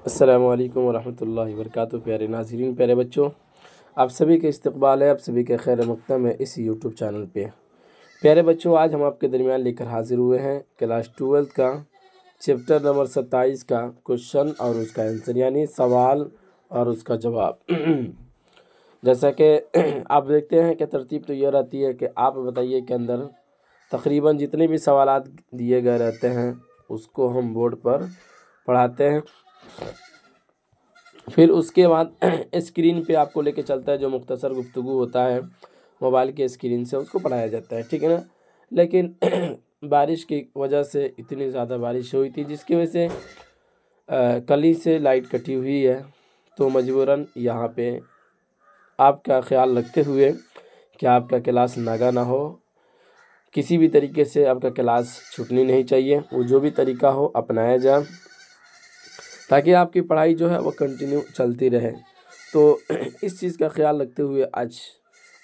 अस्सलामु अलैकुम वरहमतुल्लाहि वबरकातुहू। प्यारे नाज़रीन, प्यारे बच्चों, आप सभी का इस्तकबाल है, आप सभी का खैर मक़दम है इस यूट्यूब चैनल पे। प्यारे बच्चों, आज हम आपके दरमियान लेकर हाज़िर हुए हैं क्लास 12 का चैप्टर नंबर 27 का क्वेश्चन और उसका आंसर, यानी सवाल और उसका जवाब। जैसा कि आप देखते हैं कि तरतीब तो ये रहती है कि आप बताइए के अंदर तकरीबन जितने भी सवालात दिए गए रहते हैं उसको हम बोर्ड पर पढ़ाते हैं, फिर उसके बाद स्क्रीन पे आपको लेके चलता है, जो मुख्तसर गुफ्तगू होता है मोबाइल के स्क्रीन से उसको पढ़ाया जाता है, ठीक है ना। लेकिन बारिश की वजह से इतनी ज़्यादा बारिश हुई थी जिसकी वजह से कल ही से लाइट कटी हुई है, तो मजबूरन यहाँ पे आपका ख्याल रखते हुए कि आपका क्लास नागा ना हो, किसी भी तरीके से आपका क्लास छूटनी नहीं चाहिए, वो जो भी तरीका हो अपनाया जाए ताकि आपकी पढ़ाई जो है वो कंटिन्यू चलती रहे। तो इस चीज़ का ख्याल रखते हुए आज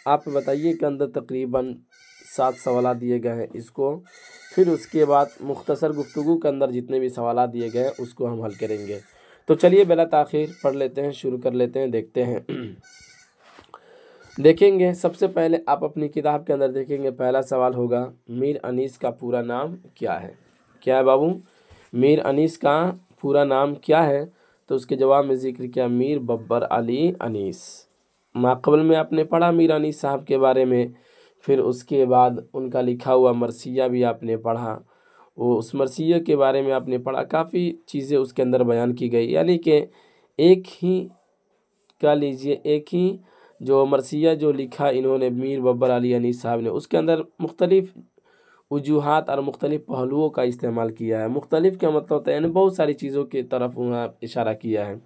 आप बताइए के अंदर तकरीबन 7 सवाल दिए गए हैं इसको, फिर उसके बाद मुख्तसर गुफ्तगू के अंदर जितने भी सवाल दिए गए हैं उसको हम हल करेंगे। तो चलिए बिला ताख़ीर पढ़ लेते हैं, शुरू कर लेते हैं, देखते हैं। देखेंगे सबसे पहले आप अपनी किताब के अंदर देखेंगे, पहला सवाल होगा मीर अनीस का पूरा नाम क्या है। क्या है बाबू? मीर अनीस का पूरा नाम क्या है? तो उसके जवाब में जिक्र किया मीर बब्बर अली अनीस। माक़बल में आपने पढ़ा मीर अनीस साहब के बारे में, फिर उसके बाद उनका लिखा हुआ मरसिया भी आपने पढ़ा, वो उस मरसिया के बारे में आपने पढ़ा, काफ़ी चीज़ें उसके अंदर बयान की गई, यानी कि एक ही क्या लीजिए एक ही जो मरसिया जो लिखा इन्होंने मीर बब्बर अली अनीस साहब ने, उसके अंदर मुख्तलिफ़ वजूहात और मुख्तलिफ़ पहलुओं का इस्तेमाल किया है। मुख्तलिफ़ क्या मतलब होता है, यानी बहुत सारी चीज़ों की तरफ वहाँ इशारा किया है,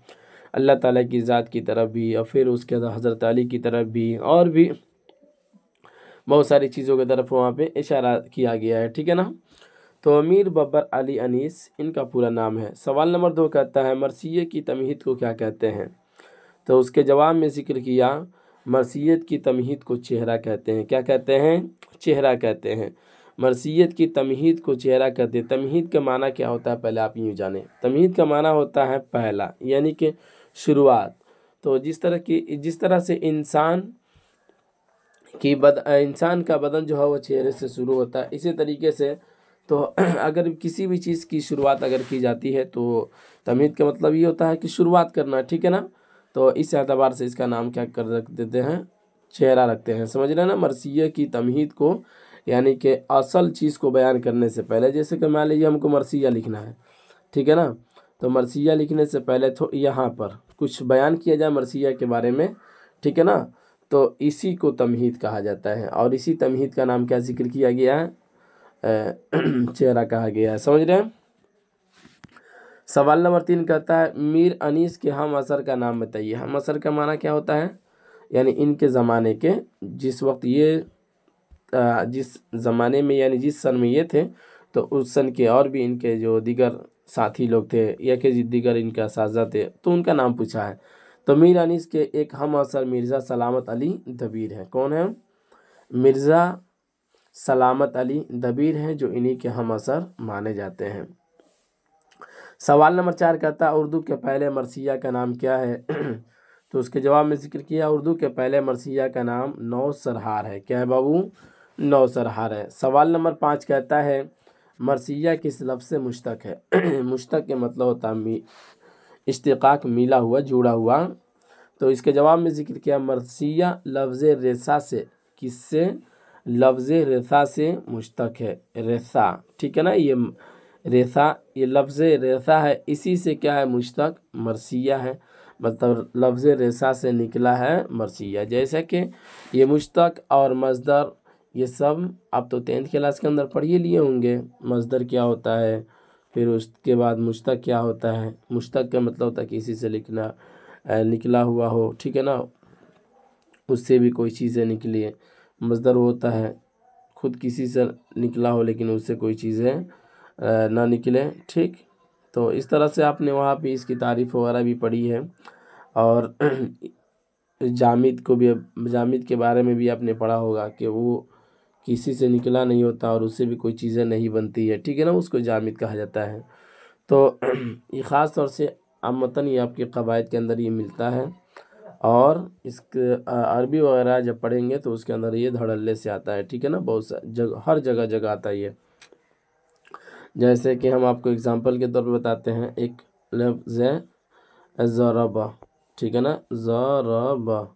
अल्लाह ताला की ज़ात की तरफ भी और फिर उसके बाद हज़रत अली की तरफ भी, और भी बहुत सारी चीज़ों की तरफ वहाँ पे इशारा किया गया है, ठीक है ना। तो मीर बब्बर अली अनीस इनका पूरा नाम है। सवाल नंबर 2 कहता है मरसिये की तमहीद को क्या कहते हैं। तो उसके जवाब में जिक्र किया मरसियत की तमहीद को चेहरा कहते हैं। क्या कहते हैं? चेहरा कहते हैं। मरसियत की तमहीद को चेहरा कहते हैं। तमहीद का माना क्या होता है पहले आप यूँ जानें। तमहीद का माना होता है पहला, यानी कि शुरुआत। तो जिस तरह से इंसान का बदन जो है वो चेहरे से शुरू होता है, इसी तरीके से तो अगर किसी भी चीज़ की शुरुआत अगर की जाती है तो तमहीद का मतलब ये होता है कि शुरुआत करना, ठीक है ना। तो इस एतबार से इसका नाम क्या कर रख देते हैं, चेहरा रखते हैं, समझ रहे हैं ना। मरसिया की तमहीद को यानी कि असल चीज़ को बयान करने से पहले, जैसे कि मान लीजिए हमको मरसिया लिखना है, ठीक है ना, तो मरसिया लिखने से पहले तो यहाँ पर कुछ बयान किया जाए मरसिया के बारे में, ठीक है ना, तो इसी को तमहीद कहा जाता है, और इसी तमहीद का नाम क्या जिक्र किया गया है, चेहरा कहा गया है, समझ रहे हैं। सवाल नंबर 3 कहता है मीर अनीस के हम असर का नाम बताइए। हम असर का माना क्या होता है, यानी इनके ज़माने के, जिस वक्त ये जिस ज़माने में यानी जिस सन में ये थे, तो उस सन के और भी इनके जो दीगर साथी लोग थे या कि दीगर इनका साजा थे, तो उनका नाम पूछा है। तो मीर अनीस के एक हम असर मिर्ज़ा सलामत अली दबीर हैं। कौन है? मिर्ज़ा सलामत अली दबीर हैं, जो इन्हीं के हम असर माने जाते हैं। सवाल नंबर 4 कहता है उर्दू के पहले मरसिया का नाम क्या है। तो उसके जवाब में जिक्र किया उर्दू के पहले मरसिया का नाम नौसरहार है। क्या है बाबू? नौसरहार है। सवाल नंबर 5 कहता है मरसिया किस लफ्ज़ से मुश्तक है। मुश्तक के मतलब होता है इश्तिकाक, मिला हुआ, जुड़ा हुआ। तो इसके जवाब में जिक्र किया मरसिया लफ्ज़ रेसा से, किससे? लफ्ज़ रेसा से मुश्तक है, रेसा, ठीक है ना। ये रेसा, ये लफ्ज़ रेसा है, इसी से क्या है मुश्तक मरसिया है, मतलब लफ्ज़ रेसा से निकला है मरसिया। जैसे कि ये मुश्तक और मज़दर, ये सब आप तो 10th क्लास के अंदर पढ़िए लिए होंगे, मज़दर क्या होता है, फिर उसके बाद मुश्तक क्या होता है। मुश्तक का मतलब होता है किसी से निकला हुआ हो, ठीक है ना, उससे भी कोई चीज़ें निकली है। मज़दर होता है खुद किसी से निकला हो लेकिन उससे कोई चीज़ें ना निकले, ठीक। तो इस तरह से आपने वहाँ पे इसकी तारीफ़ वगैरह भी पढ़ी है, और जामिद के बारे में भी आपने पढ़ा होगा कि वो किसी से निकला नहीं होता और उससे भी कोई चीज़ें नहीं बनती है, ठीक है ना, उसको जामिद कहा जाता है। तो ये ख़ास तौर से आमतन ये आपके कवायद के अंदर ये मिलता है, और इसके अरबी वगैरह जब पढ़ेंगे तो उसके अंदर ये धड़ल्ले से आता है, ठीक है ना। बहुत सा जगह, हर जगह जगह आता है ये। जैसे कि हम आपको एग्जांपल के तौर पे बताते हैं, एक लफ्ज़ है ज़रबा, ठीक है ना, ज़रबा,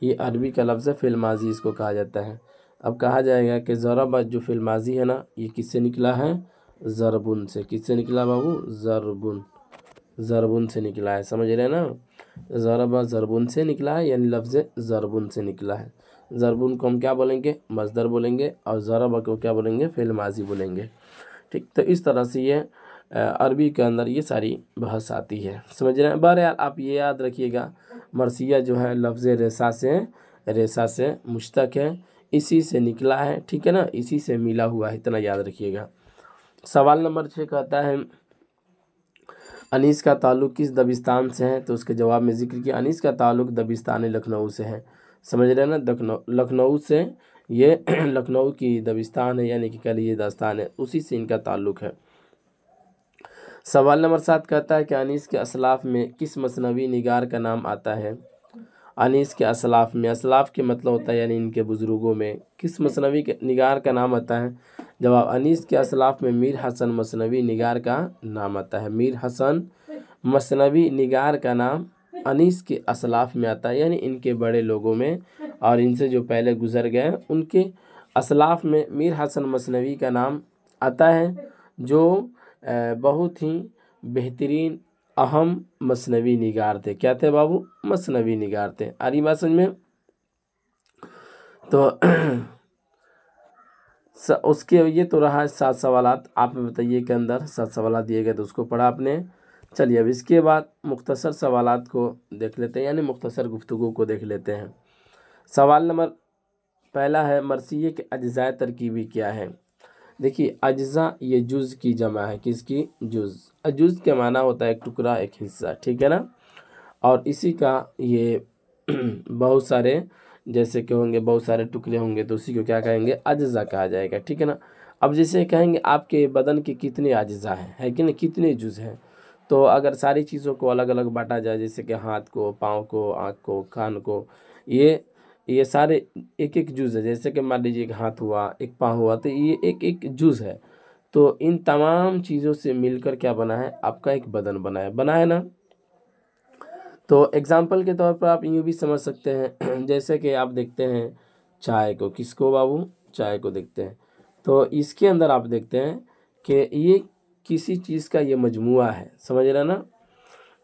ये अरबी का लफ्ज़ है, फ़िल माज़ी इसको कहा जाता है। अब कहा जाएगा कि ज़रबा जो फ़िल माज़ी है ना, ये किससे निकला है, ज़रबुन से। किससे निकला बाबू, ज़रबुन, ज़रबुन से निकला है, समझ रहे हैं ना। ज़रबा ज़रबुन से निकला है, यानी लफ्ज़ ज़रबुन से निकला है। ज़रबुन को हम क्या बोलेंगे, मज़दर बोलेंगे, और ज़रबा को क्या बोलेंगे, फ़िल माज़ी बोलेंगे, ठीक। तो इस तरह से ये अरबी के अंदर ये सारी बहस आती है, समझ रहे हैं। बहरहाल आप ये याद रखिएगा, मरसिया जो है लफ्ज़ रेसा से मुश्तक है, इसी से निकला है, ठीक है ना, इसी से मिला हुआ है, इतना याद रखिएगा। सवाल नंबर 6 कहता है अनीस का ताल्लुक़ किस दबिस्तान से है, तो उसके जवाब में जिक्र किया अनीस का ताल्लुक़ दबिस्तान लखनऊ से है, समझ रहे हैं ना। लखनऊ से ये लखनऊ की दबिस्तान है, यानी कि कह लीजिए दास्तान है, उसी से इनका ताल्लुक़ है। सवाल नंबर 7 कहता है कि अनीस के असलाफ़ में किस मसनवी निगार का नाम आता है। अनीस के असलाफ़ में, असलाफ़ के मतलब होता है यानी इनके बुज़ुर्गों में, किस मसनवी के निगार का नाम आता है। जवाब अनीस के असलाफ़ में मीर हसन मसनवी निगार का नाम आता है। मीर हसन मसनवी निगार का नाम अनीस के असलाफ़ में आता है, यानी इनके बड़े लोगों में, और इनसे जो पहले गुजर गए उनके असलाफ़ में मीर हसन मसनवी का नाम आता है, जो बहुत ही बेहतरीन अहम मसनवी निगार थे। क्या थे बाबू, मसनवी निगार थे। आ रही बात समझ में। तो उसके ये तो रहा 7 सवालात, आप बताइए के अंदर 7 सवालात दिए गए तो उसको पढ़ा आपने। चलिए अब इसके बाद मुख्तसर सवालात को देख लेते हैं, यानी मुख्तसर गुफ्तगू को देख लेते हैं। सवाल नंबर पहला है मरसिये के अज्ज़ाए तरकीबी क्या है। देखिए अज्ज़ा ये जुज़ की जमा है, किसकी, जुज़। जुज़ के माना होता है एक टुकड़ा, एक हिस्सा, ठीक है ना। और इसी का ये बहुत सारे जैसे कि होंगे, बहुत सारे टुकड़े होंगे, तो उसी को क्या कहेंगे, अज्ज़ा कहा जाएगा, ठीक है ना। अब जैसे कहेंगे आपके बदन के कितने अज्ज़ा हैं, है कि नहीं, कितने जुज़ हैं, तो अगर सारी चीज़ों को अलग अलग बांटा जाए, जैसे कि हाथ को, पाँव को, आँख को, कान को, ये सारे एक एक जुज़ है। जैसे कि मान लीजिए एक हाथ हुआ, एक पाँव हुआ, तो ये एक एक जुज़ है। तो इन तमाम चीज़ों से मिलकर क्या बना है, आपका एक बदन बना है ना। तो एग्ज़ाम्पल के तौर पर आप यूँ भी समझ सकते हैं जैसे कि आप देखते हैं चाय को, किसको बाबू, चाय को देखते हैं, तो इसके अंदर आप देखते हैं कि ये किसी चीज़ का ये मजमुआ है, समझ रहे ना।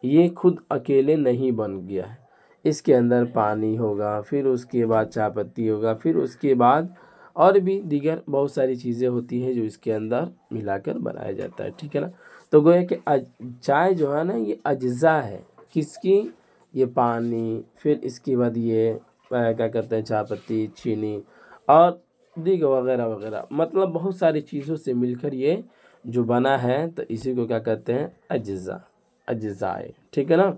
ये खुद अकेले नहीं बन गया है, इसके अंदर पानी होगा, फिर उसके बाद चाय पत्ती होगा, फिर उसके बाद और भी दीगर बहुत सारी चीज़ें होती हैं जो इसके अंदर मिलाकर बनाया जाता है, ठीक है ना। तो गोया कि चाय जो है ना ये अज्ज़ा है, किसकी, ये पानी, फिर इसके बाद ये क्या कहते हैं, चाय पत्ती, चीनी और दीगर वगैरह वगैरह, मतलब बहुत सारी चीज़ों से मिलकर ये जो बना है, तो इसी को क्या कहते हैं, अज्ज़ाए, ठीक है ना।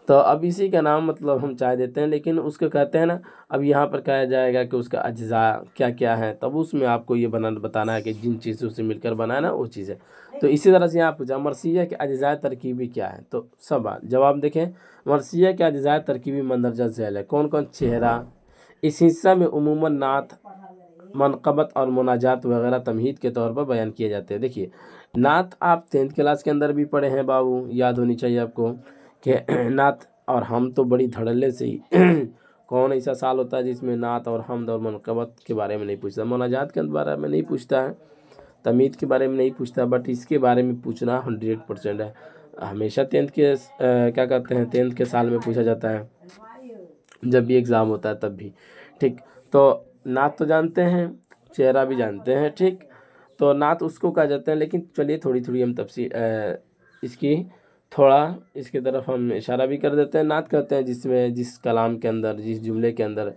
तो अब इसी का नाम मतलब हम चाय देते हैं, लेकिन उसको कहते हैं ना, अब यहाँ पर कहा जाएगा कि उसका अज्ज़ा क्या क्या है, तब उसमें आपको ये बताना है कि जिन चीज़ों से मिलकर बना है ना वो चीज़ है। तो इसी तरह से यहाँ पूछा मरसिया के अज्ज़ाए तरकीबी क्या है, तो सवाल जवाब देखें। मरसिया के अज्ज़ाए तरकीबी मंदरजा झैल है, कौन कौन, चेहरा, इस हिस्सा में उमूमन नात, मनक़बत और मुनाजात वगैरह तमहीद के तौर पर बयान किए जाते हैं। देखिए नात आप 10th क्लास के अंदर भी पढ़े हैं बाबू, याद होनी चाहिए आपको कि नात, और हम तो बड़ी धड़ल्ले से ही कौन ऐसा साल होता है जिसमें नात और हमद और मनक़बत के बारे में नहीं पूछता, मुनाजात के बारे में नहीं पूछता है, तमीद के बारे में नहीं पूछता, बट इसके बारे में पूछना 100% है। हमेशा 10th के क्या कहते हैं 10th के साल में पूछा जाता है, जब भी एग्ज़ाम होता है तब भी, ठीक। तो नात तो जानते हैं, चेहरा भी जानते हैं, ठीक। तो नात उसको कहा जाता है, लेकिन चलिए थोड़ी थोड़ी हम तफसील इसकी थोड़ा इसके तरफ हम इशारा भी कर देते हैं। नात कहते हैं जिसमें जिस कलाम के अंदर, जिस जुमले के अंदर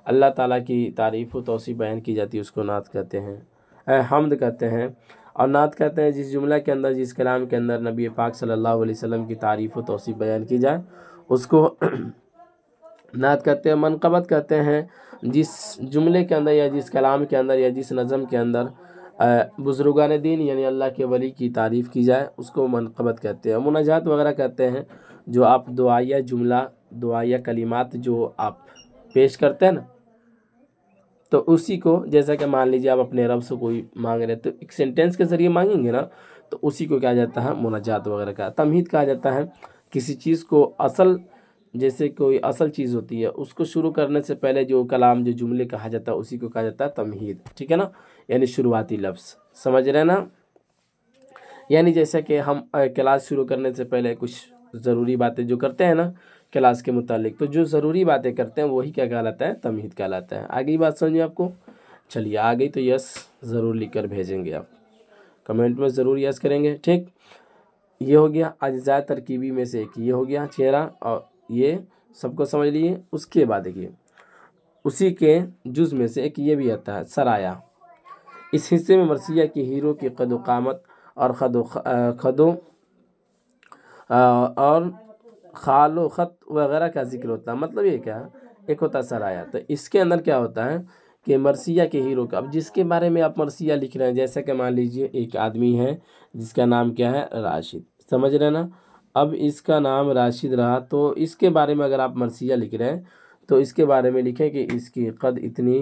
अल्लाह ताला की तारीफ़ व तौसीफ़ बयान की जाती है उसको नात कहते हैं, हम्द कहते हैं। और नात कहते हैं जिस जुमला के अंदर, जिस कलाम के अंदर नबी पाक सल्लल्लाहु अलैहि वसल्लम की तारीफ़ व तौसीफ़ बयान की जाए उसको नात कहते हैं। मनक़बत कहते हैं जिस जुमले के अंदर या जिस कलाम के अंदर या जिस नज़म के अंदर बुजुर्गान दीन यानी अल्लाह के वली की तारीफ़ की जाए, उसको मनक़बत कहते हैं। मुनाजात वगैरह कहते हैं जो आप दुआया जुमला, दुआया कलिमात जो आप पेश करते हैं ना, तो उसी को, जैसा कि मान लीजिए आप अपने रब से कोई मांग रहे हैं तो एक सेंटेंस के ज़रिए मांगेंगे ना, तो उसी को क्या जाता है मुनाजात वगैरह का। तमहीद कहा जाता है किसी चीज़ को असल, जैसे कोई असल चीज़ होती है उसको शुरू करने से पहले जो कलाम, जो जुमले कहा जाता है उसी को कहा जाता है तमहीद, ठीक है ना, यानी शुरुआती लफ्ज़। समझ रहे हैं ना। यानी जैसे कि हम क्लास शुरू करने से पहले कुछ ज़रूरी बातें जो करते हैं ना क्लास के मुतालिक, तो जो ज़रूरी बातें करते हैं वही क्या कहलाता है, तमहीद कहलाता है। आगे बात समझिए आपको। चलिए आ गई तो यस ज़रूर लिख कर भेजेंगे आप, कमेंट में ज़रूर यस करेंगे, ठीक। ये हो गया अज्जा तरकीबी में से एक, ये हो गया चेहरा, और ये सबको समझ लिए। उसके बाद देखिए उसी के जुज़ में से एक ये भी आता है सराया। इस हिस्से में मरसिया के हीरो की कदो कामत और खदो और खालो ख़त वगैरह का जिक्र होता है। मतलब ये क्या, एक होता है सराया, तो इसके अंदर क्या होता है कि मरसिया के हीरो का, अब जिसके बारे में आप मरसिया लिख रहे हैं, जैसे कि मान लीजिए एक आदमी है जिसका नाम क्या है राशिद, समझ रहे हैं ना। अब इसका नाम राशिद रहा, तो इसके बारे में अगर आप मरसिया लिख रहे हैं तो इसके बारे में लिखें कि इसकी कद इतनी,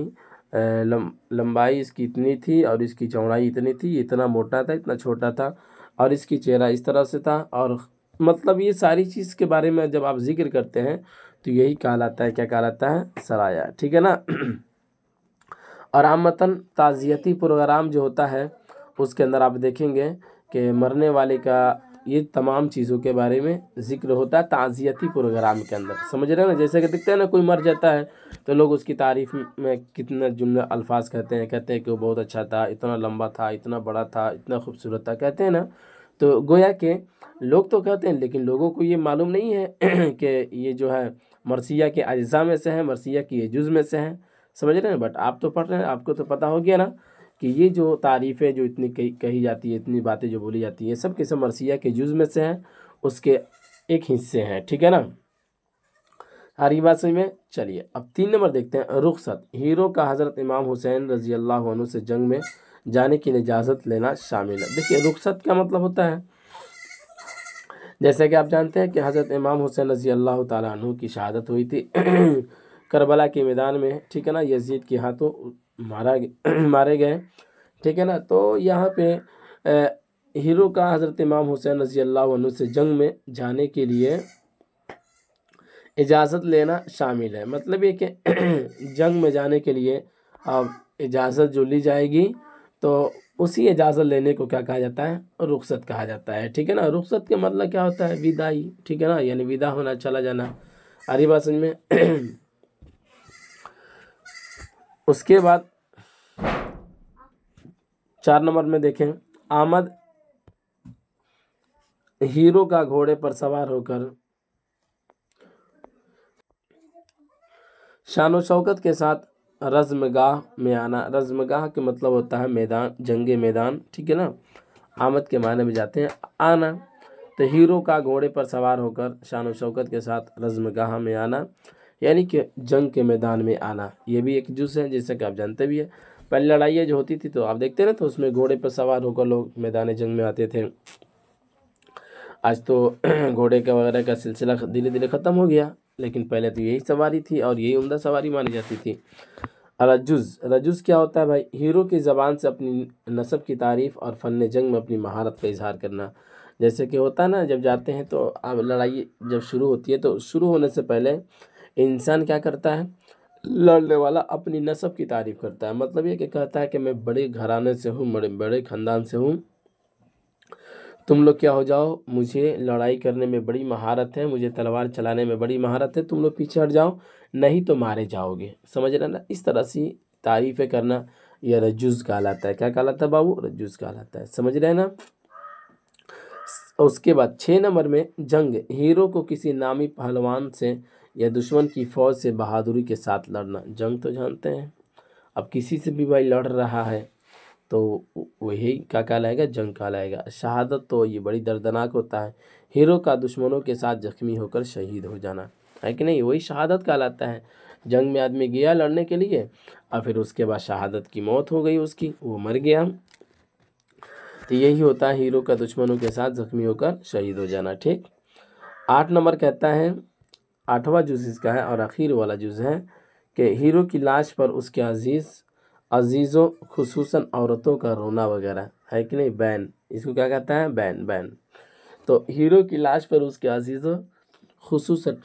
लंबाई इसकी इतनी थी और इसकी चौड़ाई इतनी थी, इतना मोटा था, इतना छोटा था, और इसकी चेहरा इस तरह से था, और मतलब ये सारी चीज़ के बारे में जब आप जिक्र करते हैं तो यही कहलाता है, क्या कहलाता है, सराया, ठीक है ना। और आमतन ताज़ियती प्रोग्राम जो होता है उसके अंदर आप देखेंगे कि मरने वाले का ये तमाम चीज़ों के बारे में जिक्र होता है ताज़ियती प्रोग्राम के अंदर, समझ रहे हैं ना। जैसे कि दिखते हैं ना कोई मर जाता है तो लोग उसकी तारीफ़ में कितना जुमला अल्फाज कहते हैं कि वो बहुत अच्छा था, इतना लंबा था, इतना बड़ा था, इतना खूबसूरत था, कहते हैं ना। तो गोया के लोग तो कहते हैं, लेकिन लोगों को ये मालूम नहीं है कि ये जो है मरसिया के अज्जा में से है, मरसिया की ये जुज़ में से है, समझ रहे हैं। बट आप तो पढ़ रहे हैं, आपको तो पता हो गया ना कि ये जो तारीफ़ें जो इतनी कही जाती है, इतनी बातें जो बोली जाती है, सब के सब मरसिया के जुज़ में से हैं, उसके एक हिस्से हैं, ठीक है ना। हरी बात समझ में। चलिए अब 3 नंबर देखते हैं, रुखसत। हीरो का हज़रत इमाम हुसैन रज़ी अल्लाह अन्हु से जंग में जाने की इजाज़त लेना शामिल है। देखिए रुखसत का मतलब होता है, जैसे कि आप जानते हैं कि हज़रत इमाम हुसैन रज़ी अल्लाह ताला अन्हु की शहादत हुई थी करबला के मैदान में, ठीक है ना, यजीद के हाथों मारे गए, ठीक है ना। तो यहाँ पे हीरो का हज़रत इमाम हुसैन रज़ी अल्लाह अन्हु से जंग में जाने के लिए इजाज़त लेना शामिल है। मतलब ये कि जंग में जाने के लिए अब इजाज़त जो ली जाएगी तो उसी इजाज़त लेने को क्या कहा जाता है, रुखसत कहा जाता है, ठीक है ना। रुखसत का मतलब क्या होता है, विदाई, ठीक है ना, यानी विदा होना, चला जाना। आ रही बात समझ में। उसके बाद 4 नंबर में देखें, आमद। हीरो का घोड़े पर सवार होकर शान शौकत के साथ रज़्मगाह में आना। रज़्मगाह के मतलब होता है मैदान, जंगे मैदान, ठीक है ना। आमद के मायने में जाते हैं आना। तो हीरो का घोड़े पर सवार होकर शान शौकत के साथ रज़्मगाह में आना, यानी कि जंग के मैदान में आना, ये भी एक जुज़ है, जैसे कि आप जानते भी है। पहले लड़ाइयाँ जो होती थी तो आप देखते ना, तो उसमें घोड़े पर सवार होकर लोग मैदान जंग में आते थे। आज तो घोड़े का वगैरह का सिलसिला धीरे धीरे ख़त्म हो गया, लेकिन पहले तो यही सवारी थी और यही उम्दा सवारी मानी जाती थी। रजुज़। रजुज़ क्या होता है भाई, हीरो की ज़बान से अपनी नस्ब की तारीफ़ और फ़न जंग में अपनी महारत का इजहार करना। जैसे कि होता है ना, जब जाते हैं तो अब लड़ाई जब शुरू होती है तो शुरू होने से पहले इंसान क्या करता है, लड़ने वाला अपनी नस्ब की तारीफ़ करता है। मतलब ये कि कहता है कि मैं बड़े घराने से हूँ, बड़े बड़े ख़ानदान से हूँ, तुम लोग क्या हो जाओ, मुझे लड़ाई करने में बड़ी महारत है, मुझे तलवार चलाने में बड़ी महारत है, तुम लोग पीछे हट जाओ नहीं तो मारे जाओगे। समझ रहे ना, इस तरह से तारीफ़ें करना यह रजुज़ कहलाता है। क्या कहलाता है बाबू, रजुज़ कहलाता है, समझ रहे हैं ना। उसके बाद 6 नंबर में जंग। हीरो को किसी नामी पहलवान से या दुश्मन की फ़ौज से बहादुरी के साथ लड़ना। जंग तो जानते हैं, अब किसी से भी भाई लड़ रहा है तो वही क्या कहलाएगा, जंग कहलाएगा। शहादत तो ये बड़ी दर्दनाक होता है, हीरो का दुश्मनों के साथ जख्मी होकर शहीद हो जाना, है कि नहीं, वही शहादत कहलाता है। जंग में आदमी गया लड़ने के लिए और फिर उसके बाद शहादत की मौत हो गई उसकी, वो मर गया। तो यही होता है हीरो का दुश्मनों के साथ जख्मी होकर शहीद हो जाना। ठीक, 8 नंबर कहता है, 8वां जुज़ इसका है और आखिर वाला जुज़ है कि हीरो की लाश पर उसके अजीज़ों खुसूसन औरतों का रोना वगैरह है कि नहीं, बैन, इसको क्या कहता है, बैन, बैन। तो हीरो की लाश पर उसके अजीज़ों खुसूसन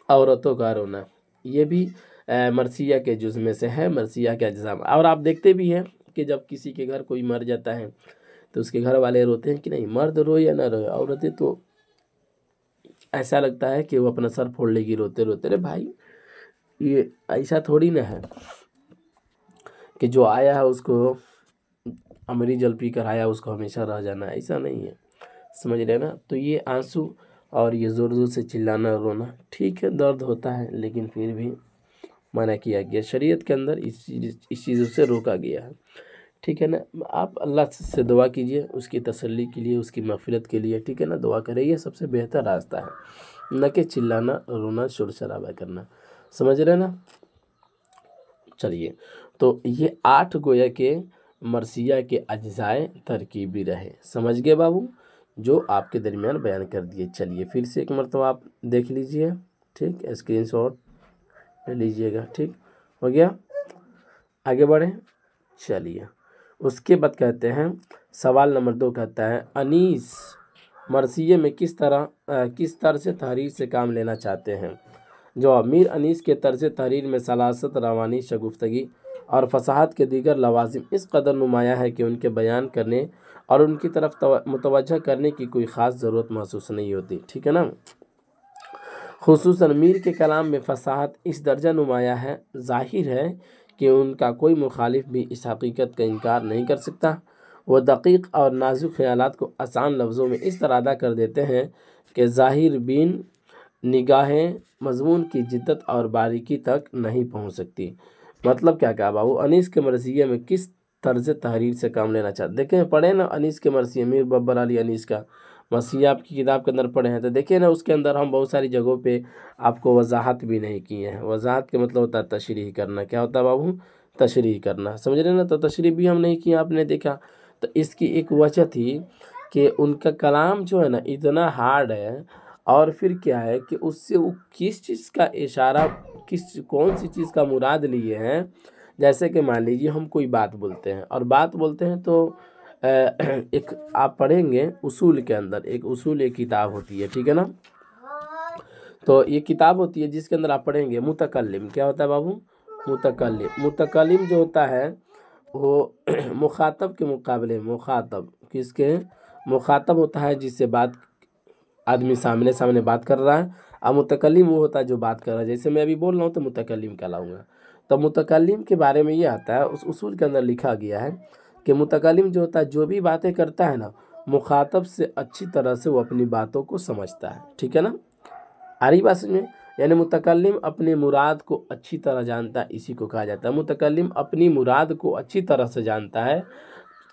औरतों का रोना, ये भी मरसिया के जुज़ में से है, मरसिया के अज्जा। और आप देखते भी हैं कि जब किसी के घर कोई मर जाता है तो उसके घर वाले रोते हैं कि नहीं, मर्द रोए या ना रोए, औरतें तो ऐसा लगता है कि वो अपना सर फोड़ लेगी रोते रोते। अरे भाई, ये ऐसा थोड़ी ना है कि जो आया है उसको अमृत जल पी कर आया उसको हमेशा रह जाना, ऐसा नहीं है, समझ रहे ना। तो ये आंसू और ये ज़ोर ज़ोर से चिल्लाना रोना, ठीक है दर्द होता है, लेकिन फिर भी मना किया गया शरीयत के अंदर, इस चीज़ों से रोका गया है, ठीक है ना। आप अल्लाह से दुआ कीजिए उसकी तसल्ली के लिए, उसकी मग़फ़िरत के लिए, ठीक है ना, दुआ करें, ये सबसे बेहतर रास्ता है, न कि चिल्लाना रोना शोर शराबा करना, समझ रहे ना। चलिए, तो ये 8 गोया के मरसिया के अज्जाए तरकीबी रहे, समझ गए बाबू, जो आपके दरमियान बयान कर दिए। चलिए फिर से एक मरतबा आप देख लीजिए, ठीक, स्क्रीनशॉट ले लीजिएगा, ठीक हो गया, आगे बढ़ें। चलिए, उसके बाद कहते हैं सवाल नंबर 2 कहता है, अनीस मरसिये में किस तरह से तहरीर से काम लेना चाहते हैं। जवाब, मीर अनीस के तर्ज तहरीर में सलासत, रवानी, शगुफ्तगी और फसाहत के दीगर लवाजिम इस कदर नुमाया है कि उनके बयान करने और उनकी तरफ मुतवज्जह करने की कोई ख़ास ज़रूरत महसूस नहीं होती, ठीक है ना। खुसूसन मीर के कलाम में फसाहत इस दर्जा नुमाया है, ज़ाहिर है कि उनका कोई मुखालिफ भी इस हकीकत का इनकार नहीं कर सकता। वह दक़ीक़ और नाजुक ख़यालात को आसान लफ्ज़ों में इस तरह अदा कर देते हैं कि ज़ाहिर बीन निगाहें मज़मून की जिद्दत और बारीकी तक नहीं पहुँच सकती। मतलब क्या कहा बाबू, अनीस के मरसिये में किस तर्ज तहरीर से काम लेना चाहते, देखें पढ़े ना अनीस के मरसिये, मीर बब्बर अली अनीस का मरसिया आपकी किताब के अंदर पढ़े हैं, तो देखिए ना उसके अंदर हम बहुत सारी जगहों पे आपको वजाहत भी नहीं किए हैं। वजाहत के मतलब होता है तशरीह करना, क्या होता है बाबू, तशरीह करना, समझ रहे ना। तो तशरीह भी हम नहीं किए, आपने देखा। तो इसकी एक वजह थी कि उनका कलाम जो है ना इतना हार्ड है, और फिर क्या है कि उससे वो किस चीज़ का इशारा, कौन सी चीज़ का मुराद लिए हैं। जैसे कि मान लीजिए हम कोई बात बोलते हैं, और बात बोलते हैं तो एक आप पढ़ेंगे उसूल के अंदर, एक उसूल एक किताब होती है, ठीक है ना। तो ये किताब होती है जिसके अंदर आप पढ़ेंगे मुतकल्लिम, क्या होता है बाबू, मुतकल्लिम जो होता है वो मुखातब के मुकाबले, मुखातब किसके, मुखातब होता है जिससे बात आदमी सामने सामने बात कर रहा है, और मुतकल्लिम वो होता है जो बात कर रहा है। जैसे मैं अभी बोल रहा हूँ तो मुतकल्लिम कहलाऊंगा। तो मुतकल्लिम के बारे में ये आता है, उस उसूल के अंदर लिखा गया है कि मुतकल्लिम जो होता है जो भी बातें करता है ना, मुखातब से अच्छी तरह से वो अपनी बातों को समझता है, ठीक है ना। आ रही बात में, यानी मुतकल्लिम अपने मुराद को अच्छी तरह जानता है, इसी को कहा जाता है मुतकल्लिम अपनी मुराद को अच्छी तरह से जानता है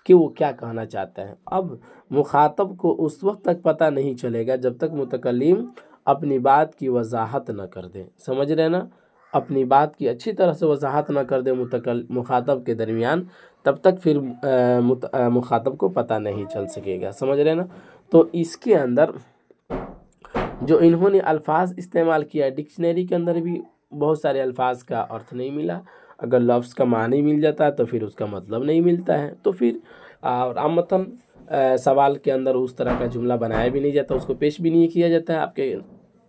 कि वो क्या कहना चाहता है। अब मुखातब को उस वक्त तक पता नहीं चलेगा जब तक मुतकल्लिम अपनी बात की वजाहत न कर दे, समझ रहे ना, अपनी बात की अच्छी तरह से वजाहत न कर दे मुखातब के दरमियान, तब तक फिर मुखातब को पता नहीं चल सकेगा, समझ रहे ना। तो इसके अंदर जो इन्होंने अल्फाज इस्तेमाल किया, डिक्शनरी के अंदर भी बहुत सारे अल्फाज का अर्थ नहीं मिला। अगर लफ्ज़ का मानी मिल जाता है तो फिर उसका मतलब नहीं मिलता है, तो फिर आमतन सवाल के अंदर उस तरह का जुमला बनाया भी नहीं जाता, उसको पेश भी नहीं किया जाता है। आपके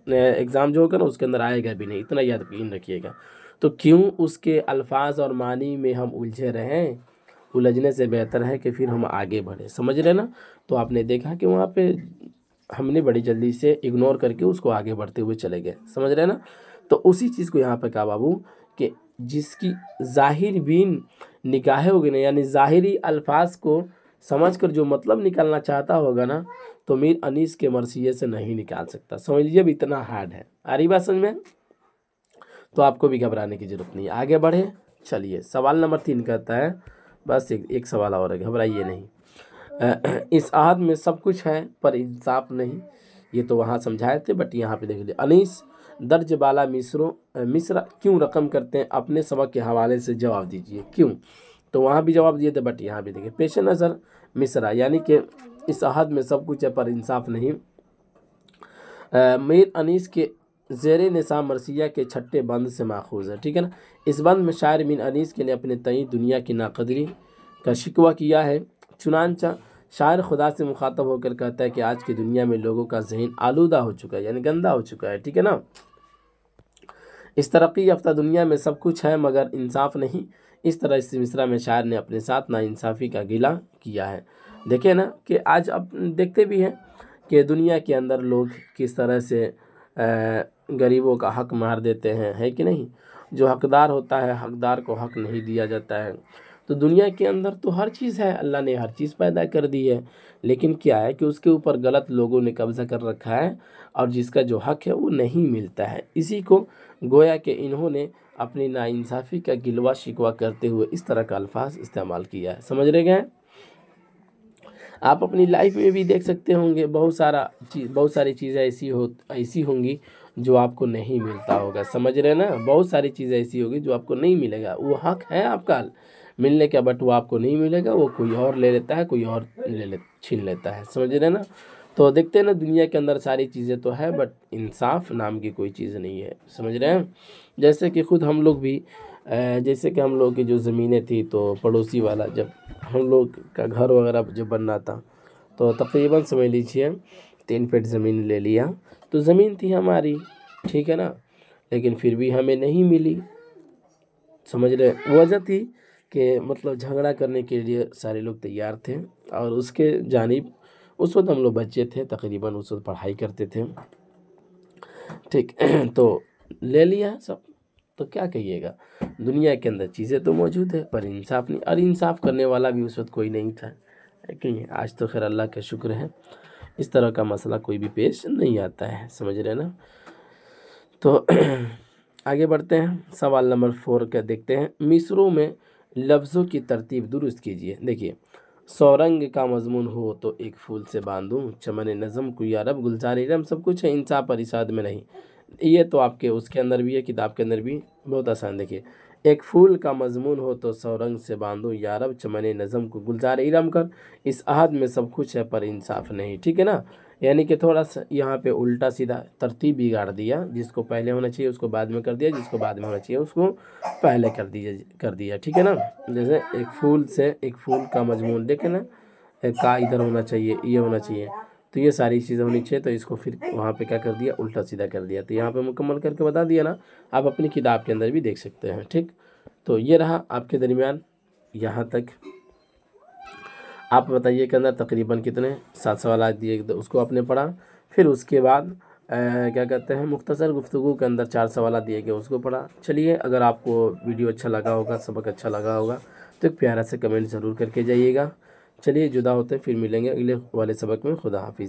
एग्ज़ाम जो होगा ना उसके अंदर आएगा भी नहीं, इतना याद रखिएगा। तो क्यों उसके अल्फाज और मानी में हम उलझे रहें, उलझने से बेहतर है कि फिर हम आगे बढ़े, समझ रहे ना। तो आपने देखा कि वहाँ पे हमने बड़ी जल्दी से इग्नोर करके उसको आगे बढ़ते हुए चले गए, समझ रहे ना। तो उसी चीज़ को यहाँ पे कहा बाबू कि जिसकी ज़ाहिर बीन निगाहें होगी ना, यानी ज़ाहिरी अल्फाज को समझकर जो मतलब निकालना चाहता होगा ना, तो मीर अनीस के मरसिये से नहीं निकाल सकता, समझ लीजिए अब इतना हार्ड है। आ रही बात समझ में, तो आपको भी घबराने की ज़रूरत नहीं, आगे बढ़े। चलिए सवाल नंबर 3 कहता है, बस एक सवाल और है, घबराइए नहीं। इस आहद में सब कुछ है पर इंसाफ नहीं, ये तो वहाँ समझाए थे, बट यहाँ पे देख लीजिए। अनीस दर्ज बाला मिस्र क्यों रकम करते हैं, अपने सबक के हवाले से जवाब दीजिए क्यों। तो वहाँ भी जवाब दिए थे, बट यहाँ भी देखिए। पेश नज़र मिसरा, यानी कि इस अहद में सब कुछ है पर इंसाफ नहीं। मीर अनीस के ज़ेर निसाम मरसिया के छठे बंद से माखूज़ है, ठीक है ना। इस बंद में शायर मीर अनीस के लिए अपने तई दुनिया की नाकदरी का शिकवा किया है। चुनांचा शायर खुदा से मुखातब होकर कहता है कि आज की दुनिया में लोगों का जहन आलूदा हो चुका है, यानी गंदा हो चुका है, ठीक है ना। इस तरक्की याफ्ता दुनिया में सब कुछ है मगर इंसाफ नहीं। इस तरह इस मिसरा में शायर ने अपने साथ नाइंसाफ़ी का गिला किया है। देखिए ना कि आज अब देखते भी हैं कि दुनिया के अंदर लोग किस तरह से गरीबों का हक मार देते हैं, है कि नहीं। जो हकदार होता है हकदार को हक नहीं दिया जाता है। तो दुनिया के अंदर तो हर चीज़ है, अल्लाह ने हर चीज़ पैदा कर दी है, लेकिन क्या है कि उसके ऊपर गलत लोगों ने कब्ज़ा कर रखा है और जिसका जो हक है वो नहीं मिलता है। इसी को गोया कि इन्होंने अपनी नाइंसाफ़ी का गिलवा शिकवा करते हुए इस तरह का अल्फाज इस्तेमाल किया है। समझ रहे हैं। आप अपनी लाइफ में भी देख सकते होंगे बहुत सारी चीज़ें ऐसी होंगी जो आपको नहीं मिलता होगा। समझ रहे हैं ना। बहुत सारी चीज़ें ऐसी होगी जो आपको नहीं मिलेगा, वो हक है आपका मिलने का, बट वो आपको नहीं मिलेगा, वो कोई और ले लेता है, कोई और छीन लेता है। समझ रहे हैं ना। तो देखते हैं ना दुनिया के अंदर सारी चीज़ें तो है बट इंसाफ नाम की कोई चीज़ नहीं है। समझ रहे हैं। जैसे कि खुद हम लोग भी जैसे कि हम लोग की जो ज़मीनें थी तो पड़ोसी वाला जब हम लोग का घर वगैरह जब बनना था तो तकरीबन समझ लीजिए 3 फीट ज़मीन ले लिया। तो ज़मीन थी हमारी, ठीक है ना, लेकिन फिर भी हमें नहीं मिली। समझ रहे। वजह थी कि मतलब झगड़ा करने के लिए सारे लोग तैयार थे और उसके जानिब उस वक्त हम लोग बच्चे थे, तकरीबन उस वक्त पढ़ाई करते थे, ठीक। तो ले लिया सब। तो क्या कहिएगा, दुनिया के अंदर चीज़ें तो मौजूद है पर इंसाफ नहीं, और इंसाफ करने वाला भी उस वक्त कोई नहीं था, है कि नहीं। आज तो खैर अल्लाह का शुक्र है इस तरह का मसला कोई भी पेश नहीं आता है। समझ रहे ना। तो आगे बढ़ते हैं, सवाल नंबर 4 का देखते हैं। मिसरों में लफ्ज़ों की तरतीब दुरुस्त कीजिए। देखिए, सौरंग का मजमून हो तो एक फूल से बांधूं, चमन नज़म को यारब गुलजार इरम, सब कुछ है इंसाफ और इसाद में नहीं। ये तो आपके उसके अंदर भी है, किताब के अंदर भी। बहुत आसान। देखिए, एक फूल का मजमून हो तो सौरंग से बांधूं यारब, चमन नज़म को गुलजार इरम कर, इस अहद में सब कुछ है पर इंसाफ नहीं, ठीक है ना। यानी कि थोड़ा सा यहाँ पे उल्टा सीधा तरतीब बिगाड़ दिया, जिसको पहले होना चाहिए उसको बाद में कर दिया, जिसको बाद में होना चाहिए उसको पहले कर दिया, ठीक है ना। जैसे एक फूल का मजमून देखे ना, का इधर होना चाहिए, ये होना चाहिए, तो ये सारी चीज़ें होनी चाहिए, तो इसको फिर वहाँ पे क्या कर दिया, उल्टा सीधा कर दिया। तो यहाँ पे मुकम्मल करके बता दिया ना, आप अपनी किताब के अंदर भी देख सकते हैं, ठीक। तो ये रहा आपके दरमियान यहाँ तक। आप बताइए के अंदर तकरीबन कितने 7 सवाल दिए, उसको आपने पढ़ा। फिर उसके बाद क्या कहते हैं, मुख्तसर गुफ्तगू के अंदर 4 सवाल दिए गए, उसको पढ़ा। चलिए, अगर आपको वीडियो अच्छा लगा होगा, सबक अच्छा लगा होगा तो एक प्यारा से कमेंट ज़रूर करके जाइएगा। चलिए, जुदा होते हैं, फिर मिलेंगे अगले वाले सबक में। खुदा हाफिज़।